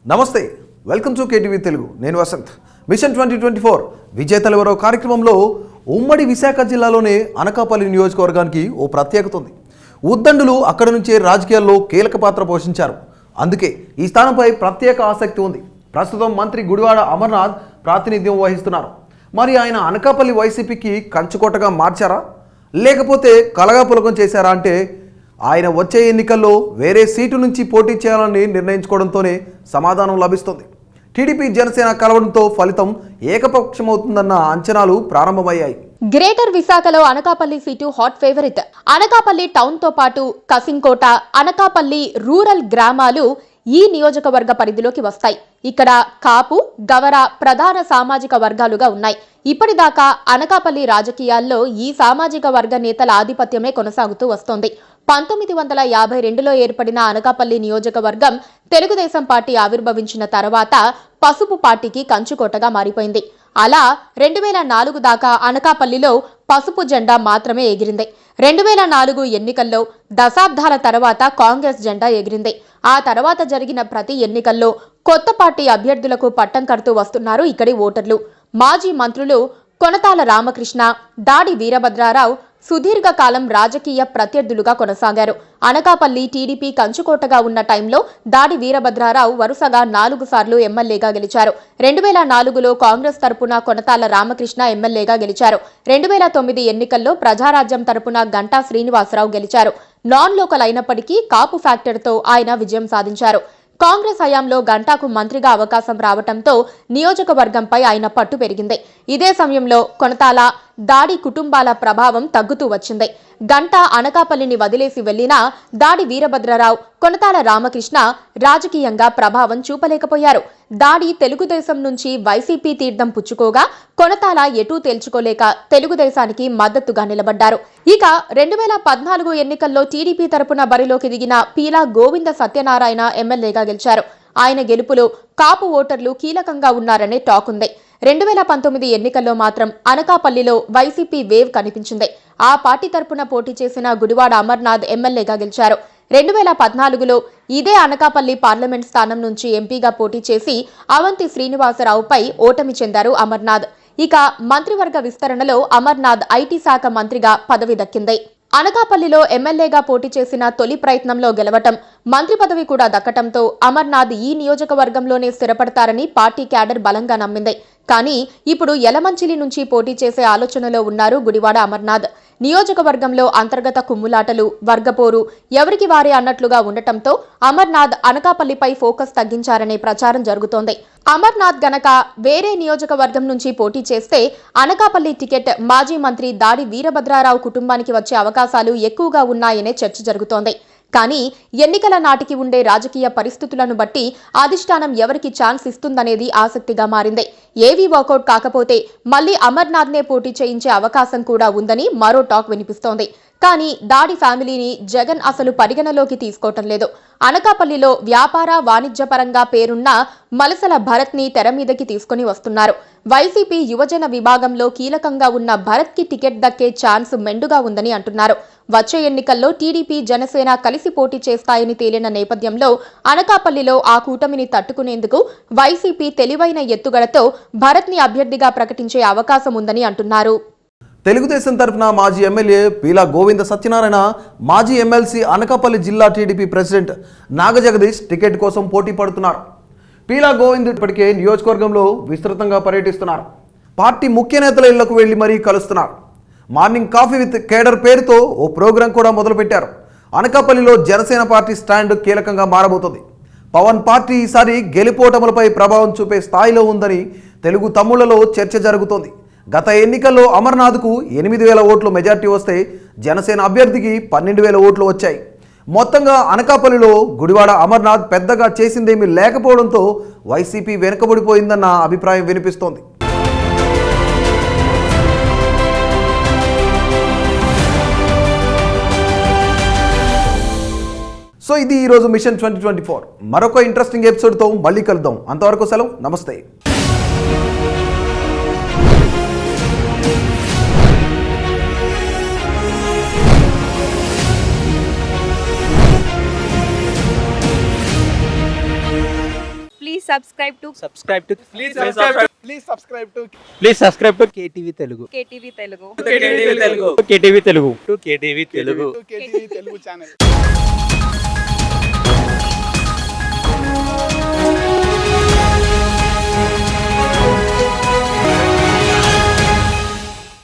నమస్తే, welcome to KTV Telugu. నేను Vasant. Machine 2024 విజేతలు ఎవరో కార్యక్రమంలో ఉమ్మడి విశాఖ జిల్లాలోనే అనకాపల్లి నియోజకవర్గానికి ఓ ప్రత్యేకత ఉంది. ఉద్దండులు అక్కడి నుంచే రాజకీయాల్లో కీలక పాత్ర పోషించారు. అందుకే ఈ స్థానంపై ప్రత్యేక ఆసక్తి ఉంది. ప్రస్తుతం మంత్రి గుడివాడ అమర్నాథ్ ప్రాతినిధ్యం వహిస్తున్నారు. మరి ఆయన అనకాపల్లి వైసీపీకి కంచుకోటగా మార్చారా, లేకపోతే కలగాపులగం చేశారా అంటే ఆయన వచ్చే ఎన్నికల్లో వేరే సీటు నుంచి పోటీ చేయాలని నిర్ణయించుకోవడంతోనే సమాధానం లభిస్తుంది. టీడీపీ జనసేన కలవడంతో ఫలితం ఏకపక్షమవుతుందన్న అంచనాలు ప్రారంభమయ్యాయి. గ్రేటర్ విశాఖలో Anakapalli seat hot favourite. Anakapalli town తో పాటు కసింకోట, అనకాపల్లి రూరల్ గ్రామాలు ఈ నియోజకవర్గ పరిధిలోకి వస్తాయి. ఇక్కడ కాపు, గవర ప్రధాన సామాజిక వర్గాలుగా ఉన్నాయి. ఇప్పటిదాకా అనకాపల్లి రాజకీయాల్లో ఈ సామాజిక వర్గ నేతల ఆధిపత్యమే కొనసాగుతూ వస్తోంది. 1952లో ఏర్పడిన అనకాపల్లి నియోజకవర్గం తెలుగుదేశం పార్టీ ఆవిర్భవించిన తర్వాత పసుపు పార్టీకి కంచుకోటగా మారిపోయింది. అలా 2004 దాకా అనకాపల్లిలో పసుపు జెండా మాత్రమే ఎగిరింది. 2004 ఎన్నికల్లో దశాబ్దాల తర్వాత కాంగ్రెస్ జెండా ఎగిరింది. ఆ తర్వాత జరిగిన ప్రతి ఎన్నికల్లో కొత్త పార్టీ అభ్యర్థులకు పట్టం కడుతూ వస్తున్నారు ఇక్కడి ఓటర్లు. మాజీ మంత్రులు కొనతాల రామకృష్ణ, దాడి వీరభద్రారావు సుదీర్ఘకాలం రాజకీయ ప్రత్యర్థులుగా కొనసాగారు. అనకాపల్లి టీడీపీ కంచుకోటగా ఉన్న టైంలో దాడి వీరభద్రారావు వరుసగా 4 సార్లు ఎమ్మెల్యేగా గెలిచారు. 2004లో కాంగ్రెస్ తరపున కొనతాల రామకృష్ణ ఎమ్మెల్యేగా గెలిచారు. 2009 ఎన్నికల్లో ప్రజారాజ్యం తరపున గంటా శ్రీనివాసరావు గెలిచారు. నాన్ లోకల్ అయినప్పటికీ కాపు ఫ్యాక్టర్తో ఆయన విజయం సాధించారు. కాంగ్రెస్ హయాంలో గంటాకు మంత్రిగా అవకాశం రావడంతో నియోజకవర్గంపై ఆయన పట్టు పెరిగింది. ఇదే సమయంలో కొనతాల, దాడి కుటుంబాల ప్రభావం తగ్గుతూ వచ్చింది. గంటా అనకాపల్లిని వదిలేసి వెళ్లినా దాడి వీరభద్రరావు, కొనతాల రామకృష్ణ రాజకీయంగా ప్రభావం చూపలేకపోయారు. దాడి తెలుగుదేశం నుంచి వైసీపీ తీర్థం పుచ్చుకోగా కొనతాల ఎటూ తేల్చుకోలేక తెలుగుదేశానికి మద్దతుగా నిలబడ్డారు. ఇక 2014 ఎన్నికల్లో టీడీపీ తరపున బరిలోకి దిగిన పీలా గోవింద సత్యనారాయణ ఎమ్మెల్యేగా గెలిచారు. ఆయన గెలుపులో కాపు ఓటర్లు కీలకంగా ఉన్నారనే టాక్ ఉంది. 2019 ఎన్నికల్లో మాత్రం అనకాపల్లిలో వైసీపీ వేవ్ కనిపించింది. ఆ పార్టీ తరపున పోటీ చేసిన గుడివాడ అమర్నాథ్ ఎమ్మెల్యేగా గెలిచారు. 2014లో ఇదే అనకాపల్లి పార్లమెంట్ స్థానం నుంచి ఎంపీగా పోటీ చేసి అవంతి శ్రీనివాసరావుపై ఓటమి చెందారు అమర్నాథ్. ఇక మంత్రివర్గ విస్తరణలో అమర్నాథ్ ఐటీ శాఖ మంత్రిగా పదవి దక్కింది. అనకాపల్లిలో ఎమ్మెల్యేగా పోటీ చేసిన తొలి ప్రయత్నంలో గెలవటం, మంత్రి పదవి కూడా దక్కటంతో అమర్నాథ్ ఈ నియోజకవర్గంలోనే స్థిరపడతారని పార్టీ క్యాడర్ బలంగా నమ్మింది. కానీ ఇప్పుడు యలమంచిలి నుంచి పోటీ చేసే ఆలోచనలో ఉన్నారు గుడివాడ అమర్నాథ్. నియోజకవర్గంలో అంతర్గత కుమ్ములాటలు, వర్గపోరు ఎవరికి వారే అన్నట్లుగా ఉండటంతో అమర్నాథ్ అనకాపల్లిపై ఫోకస్ తగ్గించారనే ప్రచారం జరుగుతోంది. అమర్నాథ్ గనక వేరే నియోజకవర్గం నుంచి పోటీ చేస్తే అనకాపల్లి టికెట్ మాజీ మంత్రి దాడి వీరభద్రారావు కుటుంబానికి వచ్చే అవకాశాలు ఎక్కువగా ఉన్నాయనే చర్చ జరుగుతోంది. కానీ ఎన్నికల నాటికి ఉండే రాజకీయ పరిస్థితులను బట్టి అధిష్టానం ఎవరికి ఛాన్స్ ఇస్తుందనేది ఆసక్తిగా మారింది. ఏవీ వర్కౌట్ కాకపోతే మళ్లీ అమర్నాథ్నే పోటీ చేయించే అవకాశం కూడా ఉందని మరో టాక్ వినిపిస్తోంది. కానీ దాడి ఫ్యామిలీని జగన్ అసలు పరిగణలోకి తీసుకోవటం లేదు. అనకాపల్లిలో వ్యాపార వాణిజ్యపరంగా పేరున్న మలసల భరత్ ని తెర మీదకి తీసుకుని వస్తున్నారు. వైసీపీ యువజన విభాగంలో కీలకంగా ఉన్న భరత్ కి టికెట్ దక్కే ఛాన్స్ మెండుగా ఉందని అంటున్నారు. వచ్చే ఎన్నికల్లో టీడీపీ, జనసేన కలిసి పోటీ చేస్తాయని తేలిన నేపథ్యంలో అనకాపల్లిలో ఆ కూటమిని తట్టుకునేందుకు వైసీపీ తెలివైన ఎత్తుగడతో భరత్ ని అభ్యర్థిగా ప్రకటించే అవకాశం ఉందని అంటున్నారు. తెలుగుదేశం తరఫున మాజీ ఎమ్మెల్యే పీలా గోవింద సత్యనారాయణ, మాజీ ఎమ్మెల్సీ అనకాపల్లి జిల్లా టీడీపీ ప్రెసిడెంట్ నాగజగదీష్ టికెట్ కోసం పోటీ పడుతున్నారు. పీలా గోవింద్ ఇప్పటికే నియోజకవర్గంలో విస్తృతంగా పర్యటిస్తున్నారు. పార్టీ ముఖ్య నేతల ఇళ్లకు వెళ్లి మరీ కలుస్తున్నారు. మార్నింగ్ కాఫీ విత్ కేడర్ పేరుతో ఓ ప్రోగ్రాం కూడా మొదలుపెట్టారు. అనకాపల్లిలో జనసేన పార్టీ స్టాండ్ కీలకంగా మారబోతోంది. పవన్ పార్టీ ఈసారి గెలుపోటములపై ప్రభావం చూపే స్థాయిలో ఉందని తెలుగు తమ్ముళ్లలో చర్చ జరుగుతోంది. గత ఎన్నికల్లో అమర్నాథ్కు 8,000 ఓట్లు మెజార్టీ వస్తే జనసేన అభ్యర్థికి 12,000 ఓట్లు వచ్చాయి. మొత్తంగా అనకాపల్లిలో గుడివాడ అమర్నాథ్ పెద్దగా చేసిందేమీ లేకపోవడంతో వైసీపీ వెనుకబడిపోయిందన్న అభిప్రాయం వినిపిస్తోంది. సో ఇది ఈరోజు మిషన్ 2024. మరొక ఇంట్రెస్టింగ్ ఎపిసోడ్తో మళ్ళీ కలుద్దాం. అంతవరకు సెలవు, నమస్తే. Please subscribe to Please subscribe to KTV Telugu. KTV Telugu. KTV Telugu. KTV Telugu. KTV Telugu channel.